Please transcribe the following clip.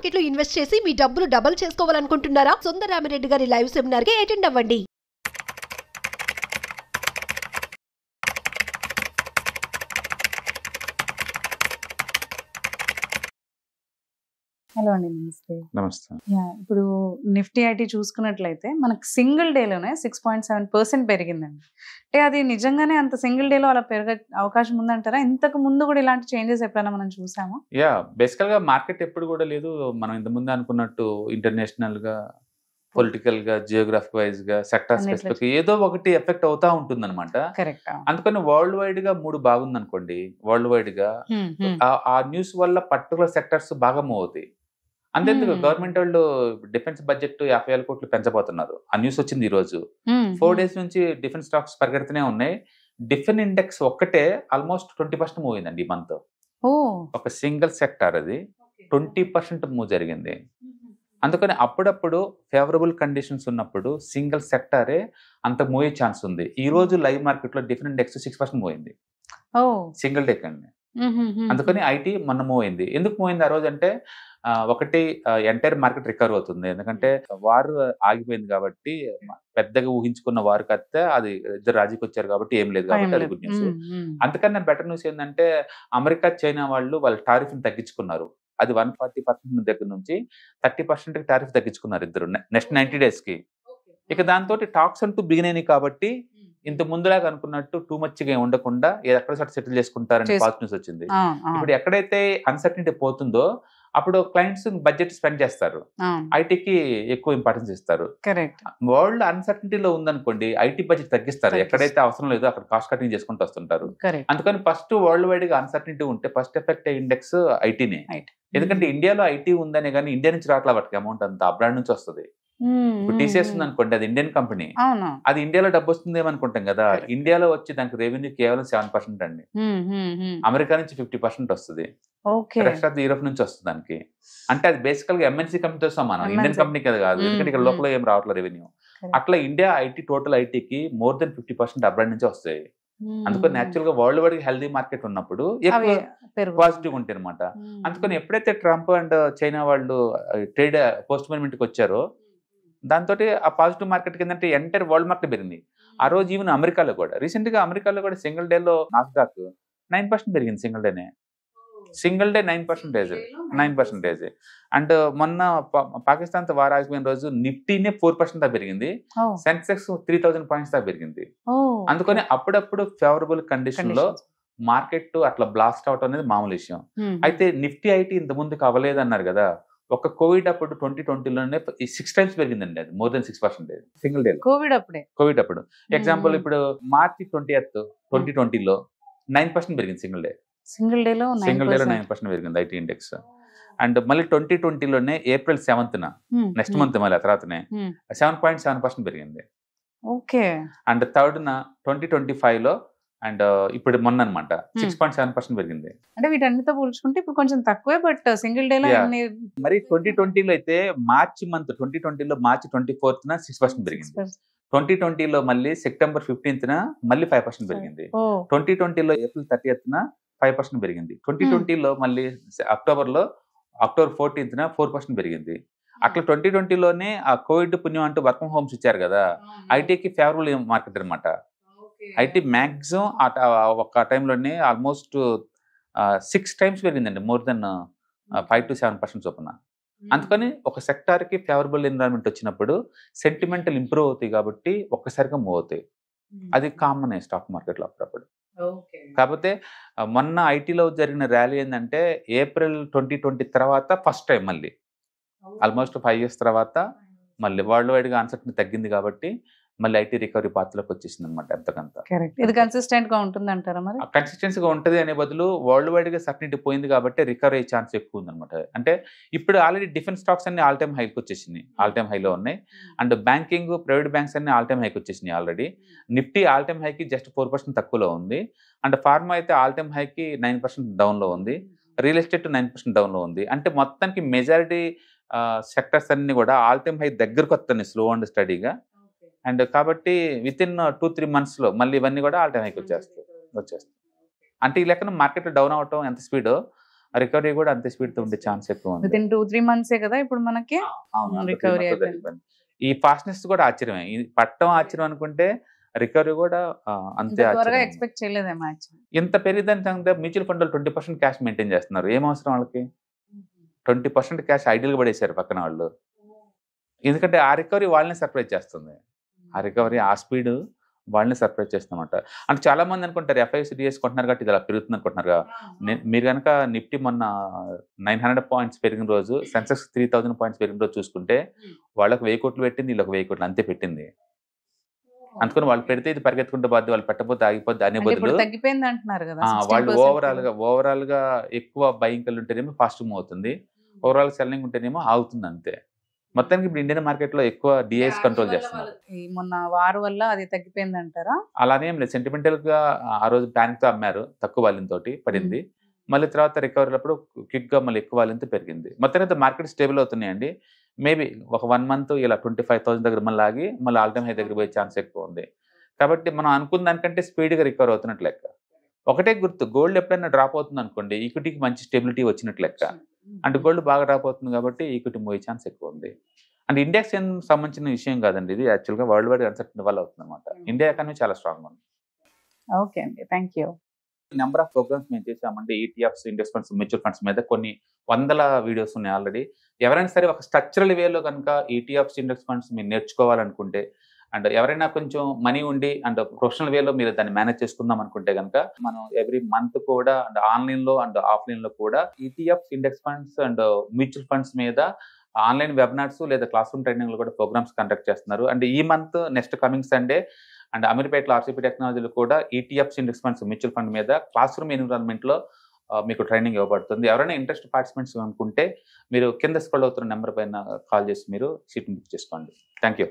Market లో invest చేసి మీ డబ్బులు డబుల్ చేసుకోవాలనుకుంటున్నారా? సుందర రామిరెడ్డి గారి లైవ్ సెమినార్ కి అటెండ్ అవ్వండి. హలో అండి, నమస్తే. నమస్తే. ఇప్పుడు నిఫ్టీ ఐటీ చూసుకున్నట్లయితే మనకు సింగిల్ డేలోనే 6.7% పెరిగిందండి. అంటే అది నిజంగానే అంత సింగిల్ డేలో అలా పెరగ అవకాశం ఉందంటారా? ఇంతకు ముందు కూడా ఇలాంటి చేంజెస్ ఎప్పుడైనా మనం చూసామా? బేసికల్ గా మార్కెట్ ఎప్పుడు కూడా లేదు. మనం ఇంతకుముందు అనుకున్నట్టు ఇంటర్నేషనల్ గా, పొలిటికల్ గా, జియోగ్రఫిక్ వైజ్ గా, సెక్టర్ స్పెసిఫిక్ ఏదో ఒకటి ఎఫెక్ట్ అవుతా ఉంటుంది అనమాట. కరెక్ట్. అందుకని వరల్డ్ వైడ్ గా 3 బాగుంది అనుకోండి, వరల్డ్ వైడ్ గా ఆ న్యూస్ వల్ల పర్టికులర్ సెక్టర్స్ బాగా మూవ్ అవుతాయి. అంతేందుకు గవర్నమెంట్ వాళ్ళు డిఫెన్స్ బడ్జెట్ 50,000 కోట్లు పెంచబోతున్నారు. ఆ న్యూస్ వచ్చింది ఈ రోజు. 4 days నుంచి డిఫెన్స్ స్టాక్స్ పరిగెడుతూనే ఉన్నాయి. డిఫెన్స్ ఇండెక్స్ ఒక్కటే ఆల్మోస్ట్ 20% మూవ్ అయిందండి ఈ మంత్. ఒక సింగిల్ సెక్టార్ అది 20% మూవ్ జరిగింది. అందుకని అప్పుడప్పుడు ఫేవరబుల్ కండిషన్స్ ఉన్నప్పుడు సింగిల్ సెక్టారే అంత మూవ్ అయ్యే ఛాన్స్ ఉంది. ఈ రోజు లైవ్ మార్కెట్ లో డిఫెన్స్ ఇండెక్స్ 6% మూవ్ అయింది సింగిల్ డే కండి. అందుకని ఐటీ మొన్న మూవ్ అయింది. ఎందుకు మూవ్ అయింది ఆ రోజు అంటే, ఒకటి ఎంటైర్ మార్కెట్ రికవర్ అవుతుంది. ఎందుకంటే వారు ఆగిపోయింది కాబట్టి, పెద్దగా ఊహించుకున్న వారు కడితే అది ఇద్దరు రాజీకి వచ్చారు కాబట్టి ఏం లేదు కాబట్టి అది గుడ్ న్యూస్. అందుకని బెటర్ న్యూస్ ఏంటంటే, అమెరికా చైనా వాళ్ళ టారిఫ్ ని తగ్గించుకున్నారు. అది 140% దగ్గర నుంచి 30% టారిఫ్ తగ్గించుకున్నారు ఇద్దరు నెక్స్ట్ 90 days కి. ఇక దాంతో టాక్స్ అంటూ బిగిన్ అయినాయి కాబట్టి ఇంత ముందులాగా అనుకున్నట్టు టూ మచ్గా ఉండకుండా ఎక్కడ సెటిల్ చేసుకుంటారని పాజిటివ్ న్యూస్ వచ్చింది. ఇప్పుడు ఎక్కడైతే అన్సర్టనిటీ పోతుందో అప్పుడు క్లయింట్స్ బడ్జెట్ స్పెండ్ చేస్తారు, ఐటీకి ఎక్కువ ఇంపార్టెన్స్ ఇస్తారు. వరల్డ్ అన్సర్టనిటీలో ఉందనుకోండి, ఐటీ బడ్జెట్ తగ్గిస్తారు. ఎక్కడైతే అవసరం లేదో అక్కడ కాస్ట్ కటింగ్ చేసుకుంటూ వస్తుంటారు. అందుకని ఫస్ట్ వరల్డ్ వైడ్ గా అన్సర్టనిటీ ఉంటే ఫస్ట్ ఎఫెక్ట్ ఇండెక్స్ ఐటీనే. ఎందుకంటే ఇండియాలో ఐటీ ఉందనే కానీ ఇండియా నుంచి రావట్లే వాటికి అమౌంట్ అంతా అబ్రాడ్ నుంచి వస్తుంది. ఇప్పుడు టీసీఎస్ ఉంది అనుకోండి, అది ఇండియన్ కంపెనీ, అది ఇండియాలో డబ్బు వస్తుంది ఏమనుకుంటాం కదా. ఇండియాలో వచ్చి దానికి రెవెన్యూ కేవలం 7% అండి. అమెరికా నుంచి 50% వస్తుంది, రెస్ట్ ఆఫ్ యూరోప్ నుంచి వస్తుంది దానికి. అంటే అది బేసికల్ గా ఎంఎన్సీ కంపెనీతో సమానం, ఇండియన్ కంపెనీ కదా కాదు. ఎందుకంటే ఇక్కడ లోకల్ ఏం రావట్లేదు రెవెన్యూ. అట్లా ఇండియా ఐటీ టోటల్ ఐటీకి మోర్ దెన్ 50% అబ్రాడ్ నుంచి వస్తాయి. అందుకని నేచురల్ గా వరల్డ్ వైడ్ హెల్దీ మార్కెట్ ఉన్నప్పుడు ఎక్కువ పాజిటివ్ ఉంటాయి అనమాట. అందుకని ఎప్పుడైతే ట్రంప్ అండ్ చైనా వాళ్ళు ట్రేడ్ పోస్ట్ పోన్మెంట్ కి వచ్చారో, దాంతో ఆ పాజిటివ్ మార్కెట్ కిందంటే ఎంటైర్ వరల్డ్ మార్కెట్ పెరిగింది. ఆ రోజు ఈవెన్ అమెరికాలో కూడా రీసెంట్ గా సింగిల్ డేలో నాస్డాక్ 9% పెరిగింది. Single day 9%. అండ్ మొన్న పాకిస్తాన్ తో వార్ ఆగిపోయిన రోజు నిఫ్టీనే 4% దాకా పెరిగింది, సెన్సెక్స్ 3000 పాయింట్స్ దాకా పెరిగింది. అందుకని అప్పుడప్పుడు ఫేవరబుల్ కండిషన్ లో మార్కెట్ అట్లా బ్లాస్ట్ అవటం అనేది మామూలు విషయం. అయితే నిఫ్టీ ఐటీ ఇంత ముందుకు అవ్వలేదు అన్నారు కదా. ఒక కోవిడ్ అప్పుడు 2020లోనే 6 times పెరిగిందండి, అది more than 6% single day. Covid అప్పుడు ఎగ్జాంపుల్ ఇప్పుడు మార్చి 20th 2020లో 9% పెరిగింది సింగిల్ డేలో 9% పెరిగింది ఐటీ ఇండెక్స్. అండ్ మళ్ళీ 2020లోనే ఏప్రిల్ 7th నెక్స్ట్ మంత్ మళ్ళీ తర్వాతనే 7.7% పెరిగింది. అండ్ 3rd 2025లో అండ్ ఇప్పుడు మొన్న అనమాట 6.7% పెరిగింది. అంటే వీటన్నిటితో పోల్చుకుంటే ఇప్పుడు కొంచెం తక్కువే, బట్ సింగిల్ డేలో మరి 2020లో అయితే మార్చి మంత్ 2020లో మార్చి 24th 6% పెరిగింది. 2020లో మళ్ళీ సెప్టెంబర్ 15th మళ్ళీ 5% పెరిగింది. 2020లో ఏప్రిల్ 30th 5% పెరిగింది. 2020లో మళ్ళీ అక్టోబర్ 14th 4% పెరిగింది. అట్లా 2020లోనే ఆ కోవిడ్ పుణ్యం అంటూ వర్క్ ఫ్రమ్ హోమ్స్ ఇచ్చారు కదా, ఐటీకి ఫేవరబుల్ మార్కెట్ అనమాట. ఐటీ మ్యాక్సిమం ఒక టైంలోనే ఆల్మోస్ట్ 6 times పెరిగిందండి, మోర్ దెన్ 5 to 7% చొప్పున. అందుకని ఒక సెక్టార్కి ఫేవరబుల్ ఎన్విరాన్మెంట్ వచ్చినప్పుడు సెంటిమెంటల్ ఇంప్రూవ్ అవుతాయి కాబట్టి ఒక్కసారిగా మూవ్ అవుతాయి. అది కామన్ స్టాక్ మార్కెట్లో అప్పుడప్పుడు. కాకపోతే మొన్న ఐటీలో జరిగిన ర్యాలీ ఏంటంటే ఏప్రిల్ 2020 తర్వాత ఫస్ట్ టైం మళ్ళీ ఆల్మోస్ట్ 5 years తర్వాత మళ్ళీ వరల్డ్ వైడ్ గా అన్సర్టనిటీ తగ్గింది కాబట్టి మళ్ళీ ఐటీ రికవరీ పాత్రలోకి వచ్చేసింది అనమాట. ఎంతకంత ఇది కన్సిస్టెంట్ గా ఉంటుంది అంటారా? మరి కన్సిస్టెన్సీగా ఉంటుంది అనే బదులు వరల్డ్ వైడ్ గా సర్టనిటీ పోయింది కాబట్టి రికవరీ అయ్యే ఛాన్స్ ఎక్కువ ఉందన్నమాట. అంటే ఇప్పుడు ఆల్రెడీ డిఫెన్స్ స్టాక్స్ అన్ని ఆల్ టైమ్ హైకి వచ్చేసినాయి, ఆల్ టైమ్ హైలో ఉన్నాయి. అండ్ బ్యాంకింగ్, ప్రైవేట్ బ్యాంక్స్ అన్ని ఆల్ టైమ్ హైకి వచ్చేసినాయి ఆల్రెడీ. నిఫ్టీ ఆల్ టైమ్ హైకి జస్ట్ 4% తక్కువలో ఉంది. అండ్ ఫార్మా అయితే ఆల్ టైమ్ హైకి 9% డౌన్లో ఉంది. రియల్ ఎస్టేట్ 9% డౌన్లో ఉంది. అంటే మొత్తానికి మెజారిటీ సెక్టర్స్ అన్ని కూడా ఆల్ టైమ్ హై దగ్గరకు వస్తున్నాయి స్లో అండ్ స్టడీగా. అండ్ కాబట్టి విత్ ఇన్ 2-3 months మళ్ళీ ఇవన్నీ కూడా ఆల్ టైమ్ హైకి వచ్చేస్తాయి. అంటే ఈ లెక్కన మార్కెట్ డౌన్ అవటం ఎంత స్పీడో రికవరీ కూడా అంతే స్పీడ్ తో ఉండే ఛాన్స్ ఎక్కువ ఉంది. వితిన్ 2-3 మంత్సే కదా ఇప్పుడు మనకి అవును, అంత recovery 3 months లో అయిపోయింది. జరిగిపోయింది. ఈ ఫాస్ట్నెస్ కూడా ఆశ్చర్యమే. ఇది పట్టడం ఆశ్చర్యం అనుకుంటే రికవరీ కూడా అంతే ఇంత త్వరగా ఆశ్చర్యం. ఎక్స్పెక్ట్ చేయలేదేమో యాక్చువల్లీ. ఇంత పెరిగితే మ్యూచువల్ ఫండ్ 20% క్యాష్ మెయింటైన్ చేస్తున్నారు. ఏం అవసరం వాళ్ళకి? 20% క్యాష్ ఐడియల్ గా పడేశారు పక్కన వాళ్ళు. ఎందుకంటే ఆ రికవరీ వాళ్ళని సర్ప్రైజ్ చేస్తుంది. ఆ రికవరీ ఆ స్పీడ్ వాళ్ళని సర్ప్రైజ్ చేస్తామంట. అంటే చాలా మంది అనుకుంటారు FIS DIS కొంటున్నారు కాబట్టి ఇది అలా పెరుగుతుంది అనుకుంటున్నారు. మీరు కనుక నిఫ్టీ మొన్న 900 పాయింట్స్ పెరిగిన రోజు, సెన్సెక్స్ 3000 పాయింట్స్ పెరిగిన రోజు చూసుకుంటే వాళ్ళకి 1000 కోట్లు పెట్టింది, వీళ్ళకి 1000 కోట్లు అంతే పెట్టింది. అందుకని వాళ్ళు పెడితే ఇది పరిగెత్తుకుంటే బాధ్యత, వాళ్ళు పెట్టకపోతే ఆగిపోద్ది అనే అంటే ఇప్పుడు బదులు తగ్గిపోయింది అంటున్నారు కదా వాళ్ళు 16%. ఓవరాల్ గా ఎక్కువ బయింగ్ కళ్ళు ఉంటేనేమో ఫాస్ట్ మూవ్ అవుతుంది, ఓవరాల్ సెల్లింగ్ ఉంటేనేమో ఆగుతుంది అంతే. మొత్తానికి ఇప్పుడు ఇండియన్ మార్కెట్ లో ఎక్కువ DIs కంట్రోల్ చేస్తున్నారు. ఈ మొన్న వార్ వల్ల అది తగ్గిపోయింది అంటారా? అలానే ఏం లేదు, సెంటిమెంటల్ గా ఆ రోజు ప్యానిక్ తో అమ్మారు, తక్కువ వాల్యూమ్ తోటి పడింది. మళ్ళీ తర్వాత రికవరీ అప్పుడు క్విక్ గా మళ్ళీ ఎక్కువ వాల్యూమ్ తో పెరిగింది. మొత్తానికి మార్కెట్ స్టేబుల్ అవుతున్నాయండి. మేబీ ఒక 1 month ఇలా 25,000 దగ్గర మళ్ళీ ఆగి మళ్ళీ ఆల్ టైమ్ హై దగ్గర పోయే ఛాన్స్ ఎక్కువ ఉంది. కాబట్టి మనం అనుకున్న దానికంటే స్పీడ్గా రికవర్ అవుతున్నట్లు లెక్క. ఒకటే గుర్తు, గోల్డ్ ఎప్పుడైనా డ్రాప్ అవుతుంది అనుకోండి, ఈక్విటీకి మంచి స్టెబిలిటీ వచ్చినట్లు లెక్క. అంటే గోల్డ్ బాగా డ్రాప్ అవుతుంది కాబట్టి ఈక్విటీ పోయే ఛాన్స్ ఎక్కువ ఉంది. అండ్ ఇండెక్స్ సంబంధించిన విషయం కాదండి, ఇది యాక్చువల్గా వరల్డ్ వైడ్ అన్సర్టన్ వల్ల అవుతుంది అనమాట. ఇండియా ఎకానమీ చాలా స్ట్రాంగ్ ఉంది. ఓకే అండి, thank you. Number of programs మేము చేసామంటే ETFs, index funds, mutual funds మీద కొన్ని వందల వీడియోస్ ఉన్నాయి ఆల్రెడీ. ఎవరైనా సరే ఒక స్ట్రక్చరల్ వేలో కనుక ETFs, ఇండెక్స్ ఫండ్స్ మీరు నేర్చుకోవాలనుకుంటే, అండ్ ఎవరైనా కొంచెం మనీ ఉండి అండ్ ప్రొఫెషనల్ వేలో మీరు దాన్ని మేనేజ్ చేసుకుందాం అనుకుంటే కనుక మనం ఎవ్రీ మంత్ కూడా అండ్ ఆన్లైన్లో అండ్ ఆఫ్లైన్లో కూడా ETFs, index funds and mutual funds మీద ఆన్లైన్ వెబినార్స్ లేదా క్లాస్ రూమ్ ట్రైనింగ్లో కూడా ప్రోగ్రామ్స్ కండక్ట్ చేస్తున్నారు. అండ్ ఈ month next coming Sunday and అమీర్పేటలో RCP టెక్నాలజీలో కూడా ETFs, index funds, mutual fund మీద క్లాస్ రూమ్ ఎన్విరాన్మెంట్లో మీకు ట్రైనింగ్ ఇవ్వబడుతుంది. ఎవరైనా ఇంట్రెస్ట్ పార్టిసిపెంట్స్ అనుకుంటే మీరు కింద స్క్రోల్ అవుతున్న నెంబర్ పైన కాల్ చేసి మీరు సీట్ని బుక్ చేసుకోండి. Thank you.